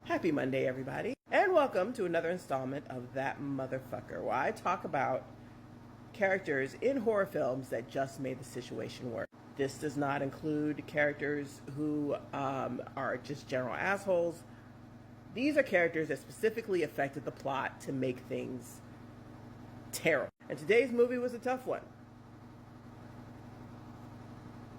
Happy Monday, everybody, and welcome to another installment of That Motherfucker, where I talk about characters in horror films that just made the situation work. This does not include characters who are just general assholes. These are characters that specifically affected the plot to make things terrible. And today's movie was a tough one.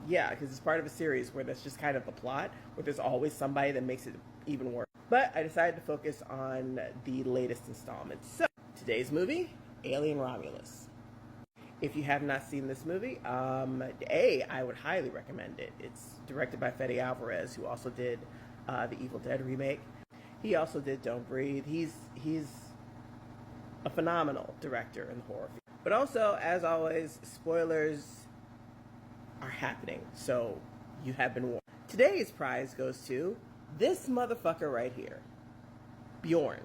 Yeah, because it's part of a series where that's just kind of the plot, where there's always somebody that makes it even worse. But I decided to focus on the latest installment. So, today's movie, Alien Romulus. If you have not seen this movie, I would highly recommend it. It's directed by Fede Alvarez, who also did the Evil Dead remake. He also did Don't Breathe. He's a phenomenal director in the horror field. But also, as always, spoilers are happening, so you have been warned. Today's prize goes to this motherfucker right here, Bjorn.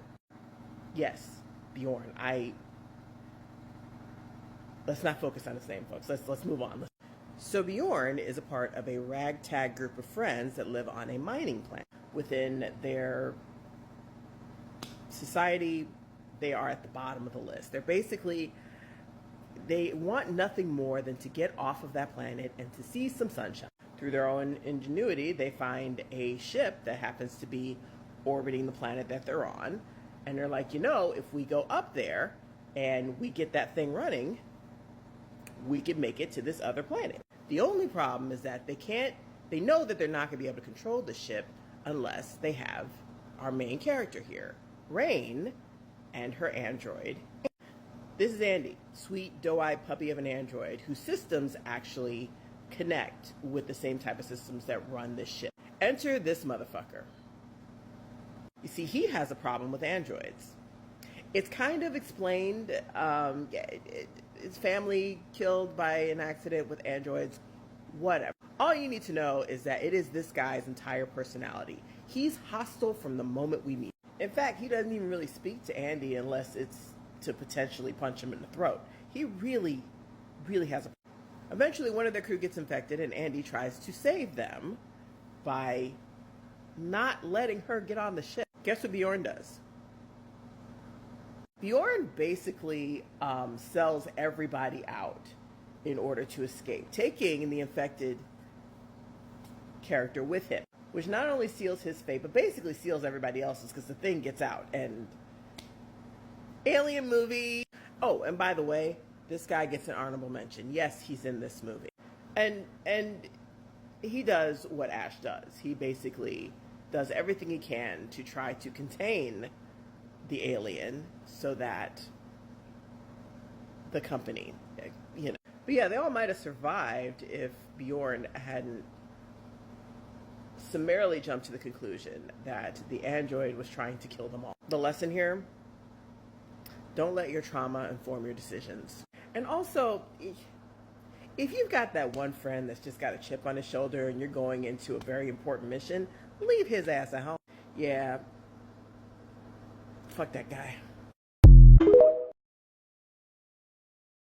Yes, Bjorn. Let's not focus on his name, folks. Let's move on. So Bjorn is a part of a ragtag group of friends that live on a mining plant. Within their society, they are at the bottom of the list. They want nothing more than to get off of that planet and to see some sunshine. Through their own ingenuity, they find a ship that happens to be orbiting the planet that they're on. And they're like, if we go up there and we get that thing running, we can make it to this other planet. The only problem is that they know that they're not going to be able to control the ship unless they have our main character here, Rain, and her android. This is Andy, sweet, doe-eyed puppy of an android whose systems actually connect with the same type of systems that run this ship. Enter this motherfucker. You see, he has a problem with androids. It's kind of explained. His family killed by an accident with androids, whatever. All you need to know is that it is this guy's entire personality. He's hostile from the moment we meet. In fact, he doesn't even really speak to Andy unless it's to potentially punch him in the throat. He really, really has a problem. Eventually, one of their crew gets infected, and Andy tries to save them by not letting her get on the ship. Guess what Bjorn does? Bjorn basically sells everybody out in order to escape, taking the infected character with him, which not only seals his fate, but basically seals everybody else's because the thing gets out. And Alien movie. Oh, and by the way, this guy gets an honorable mention. Yes, he's in this movie. And he does what Ash does. He basically does everything he can to try to contain the alien so that the company, But yeah, they all might have survived if Bjorn hadn't summarily jumped to the conclusion that the android was trying to kill them all. The lesson here: don't let your trauma inform your decisions. And also, if you've got that one friend that's just got a chip on his shoulder and you're going into a very important mission, leave his ass at home. Yeah, fuck that guy.